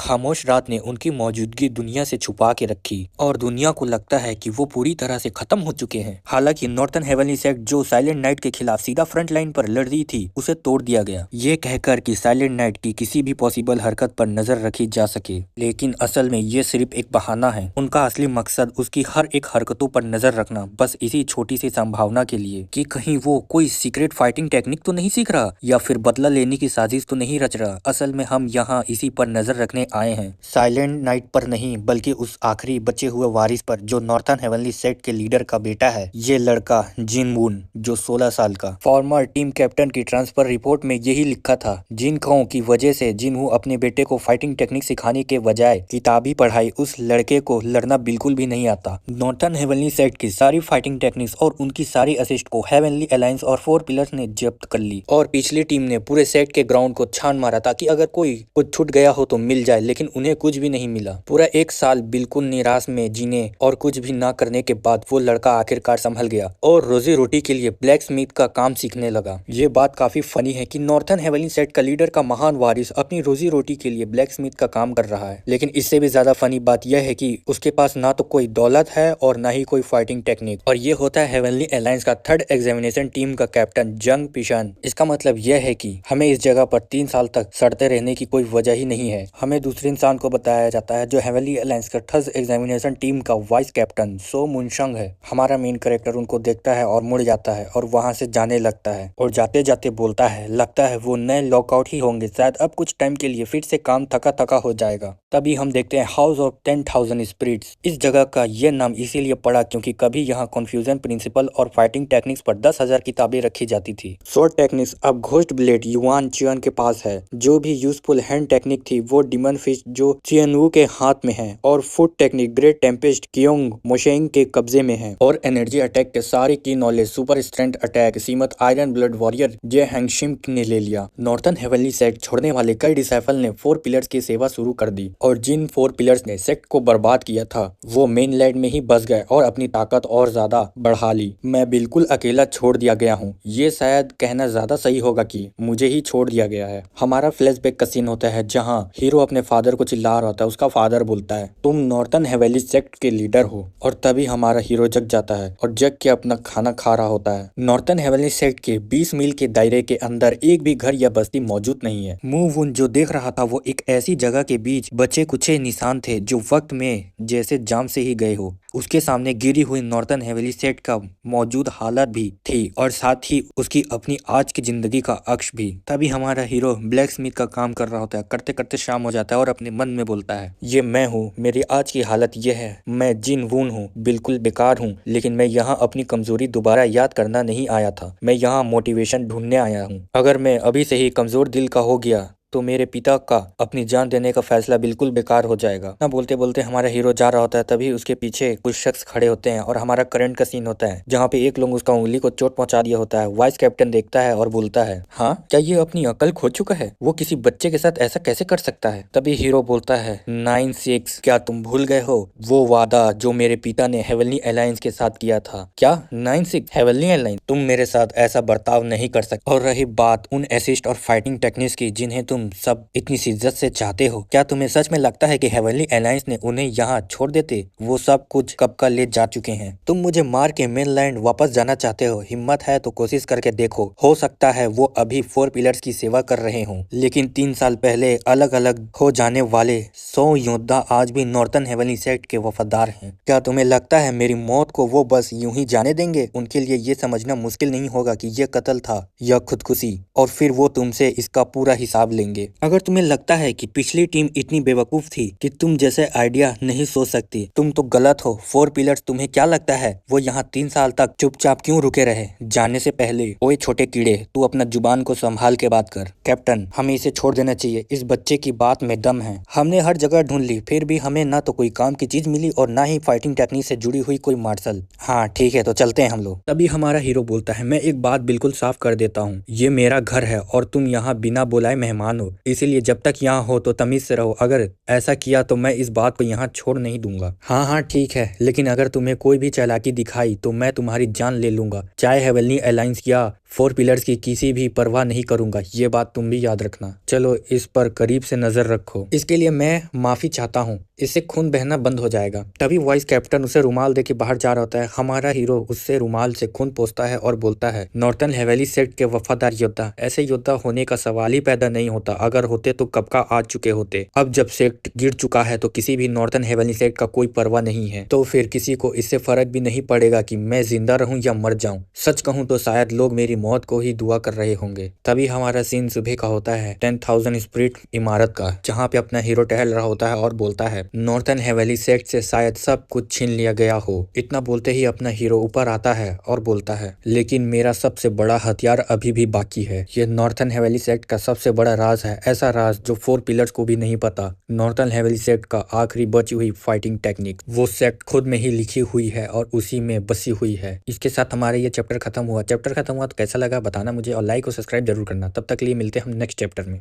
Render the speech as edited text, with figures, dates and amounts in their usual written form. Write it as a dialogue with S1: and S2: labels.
S1: खामोश रात ने उनकी मौजूदगी दुनिया से छुपा के रखी और दुनिया को लगता है कि वो पूरी तरह से खत्म हो चुके हैं। हालांकि नॉर्थन हेवनली सेक्ट जो साइलेंट नाइट के खिलाफ सीधा फ्रंट लाइन पर लड़ रही थी, उसे तोड़ दिया गया, ये कहकर कि साइलेंट नाइट की किसी भी पॉसिबल हरकत पर नजर रखी जा सके। लेकिन असल में ये सिर्फ एक बहाना है। उनका असली मकसद उसकी हर एक हरकतों पर नजर रखना, बस इसी छोटी सी संभावना के लिए कि कहीं वो कोई सीक्रेट फाइटिंग टेक्निक तो नहीं सीख रहा या फिर बदला लेने की साजिश तो नहीं रच रहा। असल में हम यहाँ इसी पर नजर रखने आए हैं, साइलेंट नाइट पर नहीं बल्कि उस आखिरी बचे हुए वारिस पर जो नॉर्थन हेवनली सेक्ट के लीडर का बेटा है। ये लड़का जिन वून, जो 16 साल का फॉर्मर टीम कैप्टन की ट्रांसफर रिपोर्ट में यही लिखा था। जिन खाओ की वजह से जिन वू अपने बेटे को फाइटिंग टेक्निक सिखाने के बजाय किताबी पढ़ाई, उस लड़के को लड़ना बिल्कुल भी नहीं आता। नॉर्थन हेवनली सेक्ट की सारी फाइटिंग टेक्निक्स और उनकी सारी असिस्ट को हेवनली अलायंस और 4 पिलर्स ने जब्त कर ली और पिछली टीम ने पूरे सेट के ग्राउंड को छान मारा ताकि अगर कोई कुछ छूट गया हो तो मिल जाए, लेकिन उन्हें कुछ भी नहीं मिला। पूरा 1 साल बिल्कुल निराश में जीने और कुछ भी ना करने के बाद वो लड़का आखिरकार संभल गया और रोजी रोटी के लिए ब्लैक स्मिथ का काम सीखने लगा। ये बात काफी फनी है कि नॉर्थन हेवनली सेट का लीडर का महान वारिस अपनी रोजी रोटी के लिए ब्लैक स्मिथ का काम कर रहा है। लेकिन इससे भी ज्यादा फनी बात यह है कि उसके पास ना तो कोई दौलत है और ना ही कोई फाइटिंग टेक्निक, और ये होता है हेवनली अलायंस का 3rd एग्जामिनेशन टीम का कैप्टन जंग पिशन। इसका मतलब यह है कि हमें इस जगह पर 3 साल तक सड़ते रहने की कोई वजह ही नहीं है। हमें दूसरे इंसान को बताया जाता है जो हेवनली अलायंस का 3rd एग्जामिनेशन टीम का वाइस कैप्टन सो मुनशंग है। हमारा मेन कैरेक्टर उनको देखता है और मुड़ जाता है और वहां से जाने लगता है और जाते जाते बोलता है, लगता है वो नए लॉकआउट ही होंगे, शायद अब कुछ टाइम के लिए फिर से काम थका थका हो जाएगा। तभी हम देखते हैं हाउस ऑफ 10,000 स्पिरिट्स। इस जगह का ये नाम इसीलिए पड़ा क्योंकि कभी यहाँ कन्फ्यूजन प्रिंसिपल और फाइटिंग टेक्निक्स पर 10,000 किताबें रखी जाती थी। शॉर्ट टेक्निक्स अब घोस्ट ब्लेड युआन चियन के पास है। जो भी यूजफुल हैंड टेक्निक थी वो डिमन फिश जो चियनवू के हाथ में है, और फुट टेक्निक ग्रेट टेम्पेस्ट कियोंग मोशेंग के कब्जे में है, और एनर्जी अटैक के सारी की नॉलेज सुपर स्ट्रेंथ अटैक सीमत आयरन ब्लड वॉरियर जे हैंगशिम ने ले लिया। नॉर्थन हेवनली सेक्ट छोड़ने वाले कई डिसाइपल ने 4 पिलर्स की सेवा शुरू कर दी और जिन 4 पिलर्स ने सेक्ट को बर्बाद किया था वो मेनलैंड में ही बस गए और अपनी ताकत और ज्यादा बढ़ा ली। मैं बिल्कुल अकेला छोड़ दिया गया हूँ। ये शायद कहना ज्यादा सही होगा कि मुझे ही छोड़ दिया गया है। हमारा फ्लैशबैक का सीन होता है जहाँ हीरो अपने फादर को चिल्ला रहा होता है। उसका फादर बोलता है, तुम नॉर्थन हेवनली सेक्ट के लीडर हो, और तभी हमारा हीरो जग जाता है और जग के अपना खाना खा रहा होता है। नॉर्थन हेवनली सेक्ट के 20 मील के दायरे के अंदर एक भी घर या बस्ती मौजूद नहीं है। मूव वुन जो देख रहा था वो एक ऐसी जगह के बीच बचे कुछ निशान थे जो वक्त में जैसे जाम से ही गए हो। उसके सामने गिरी हुई नॉर्थन हेवनली सेक्ट का मौजूद हालत भी थी और साथ ही उसकी अपनी आज की जिंदगी का अक्ष भी। तभी हमारा हीरो ब्लैक स्मिथ का काम कर रहा होता है। करते करते शाम हो जाता है और अपने मन में बोलता है, ये मैं हूँ, मेरी आज की हालत ये है, मैं जिन वून हूँ, बिल्कुल बेकार हूँ, लेकिन मैं यहाँ अपनी कमजोरी दोबारा याद करना नहीं आया था, मैं यहाँ मोटिवेशन ढूंढने आया हूँ। अगर मैं अभी से ही कमजोर दिल का हो गया तो मेरे पिता का अपनी जान देने का फैसला बिल्कुल बेकार हो जाएगा। ना बोलते बोलते हमारा हीरो जा रहा होता है, तभी उसके पीछे कुछ शख्स खड़े होते हैं और हमारा करंट का सीन होता है जहाँ पे एक लोग उसका उंगली को चोट पहुंचा दिया होता है। वाइस कैप्टन देखता है और बोलता है, हाँ क्या ये अपनी अकल खो चुका है? वो किसी बच्चे के साथ ऐसा कैसे कर सकता है? तभी हीरो बोलता है, 9-6, क्या तुम भूल गए हो वो वादा जो मेरे पिता ने हेवनली अलायंस के साथ किया था? क्या 9-6 हेवनली अलायंस? तुम मेरे साथ ऐसा बर्ताव नहीं कर सकते। और रही बात उन असिस्ट और फाइटिंग टेक्निक्स की जिन्हें तुम सब इतनी शिद्दत से चाहते हो, क्या तुम्हें सच में लगता है कि हेवनली अलायंस ने उन्हें यहाँ छोड़ देते? वो सब कुछ कब का ले जा चुके हैं। तुम मुझे मार के मेनलैंड वापस जाना चाहते हो। हिम्मत है तो कोशिश करके देखो, हो सकता है वो अभी 4 पिलर्स की सेवा कर रहे हो, लेकिन 3 साल पहले अलग अलग हो जाने वाले 100 योद्धा आज भी नॉर्थन हेवनली सेक्ट के वफादार हैं। क्या तुम्हें लगता है मेरी मौत को वो बस यूं ही जाने देंगे? उनके लिए ये समझना मुश्किल नहीं होगा कि ये कत्ल था या खुदकुशी, और फिर वो तुमसे इसका पूरा हिसाब लेंगे। अगर तुम्हें लगता है कि पिछली टीम इतनी बेवकूफ थी कि तुम जैसे आइडिया नहीं सोच सकती, तुम तो गलत हो। 4 पिलर्स तुम्हें क्या लगता है वो यहाँ 3 साल तक चुपचाप क्यों रुके रहे? जाने से पहले ओए छोटे कीड़े, तू अपना जुबान को संभाल के बात कर। कैप्टन, हमें इसे छोड़ देना चाहिए, इस बच्चे की बात में दम है। हमने हर जगह ढूंढ ली, फिर भी हमें ना तो कोई काम की चीज मिली और ना ही फाइटिंग टेक्निक से जुड़ी हुई कोई मार्शल। हाँ ठीक है, तो चलते हैं हम लोग। तभी हमारा हीरो बोलता है, मैं एक बात बिल्कुल साफ कर देता हूँ, ये मेरा घर है और तुम यहाँ बिना बुलाए मेहमान हो, इसीलिए जब तक यहाँ हो तो तमीज से रहो। अगर ऐसा किया तो मैं इस बात को यहाँ छोड़ नहीं दूंगा। हाँ हाँ ठीक है, लेकिन अगर तुम्हें कोई भी चालाकी दिखाई तो मैं तुम्हारी जान ले लूंगा, चाहे हेवनली अलायंस या फोर पिलर्स की किसी भी परवाह नहीं करूंगा, ये बात तुम भी याद रखना। चलो इस पर करीब से नजर रखो। इसके लिए मैं माफी चाहता हूँ, इससे खून बहना बंद हो जाएगा। तभी वाइस कैप्टन उसे रुमाल देके बाहर जा रहा होता है। हमारा हीरो उससे रुमाल से खून पोंछता है और बोलता है, नॉर्थन हेवेली सेक्ट के वफादार योद्धा, ऐसे योद्धा होने का सवाल ही पैदा नहीं होता। अगर होते तो कब का आ चुके होते। अब जब सेक्ट गिर चुका है तो किसी भी नॉर्थन हेवेली सेक्ट का कोई परवाह नहीं है, तो फिर किसी को इससे फर्क भी नहीं पड़ेगा कि मैं जिंदा रहूं या मर जाऊं। सच कहूं तो शायद लोग मेरी मौत को ही दुआ कर रहे होंगे। तभी हमारा सीन सुबह का होता है 10,000 स्पिरिट इमारत का, जहाँ पे अपना हीरो टहल रहा होता है और बोलता है, नॉर्थन हेवेली सेक्ट से शायद सब कुछ छीन लिया गया हो। इतना बोलते ही अपना हीरो ऊपर आता है और बोलता है, लेकिन मेरा सबसे बड़ा हथियार अभी भी बाकी है। ये नॉर्थन हेवेली सेक्ट का सबसे बड़ा राज है, ऐसा राज जो फोर पिलर्स को भी नहीं पता। नॉर्थन हेवेली सेक्ट का आखिरी बची हुई फाइटिंग टेक्निक वो सेक्ट खुद में ही लिखी हुई है और उसी में बसी हुई है। इसके साथ हमारा ये चैप्टर खत्म हुआ। चैप्टर खत्म हुआ तो कैसा लगा बताना मुझे, और लाइक और सब्सक्राइब जरूर करना। तब तक के लिए मिलते हैं हम नेक्स्ट चैप्टर में।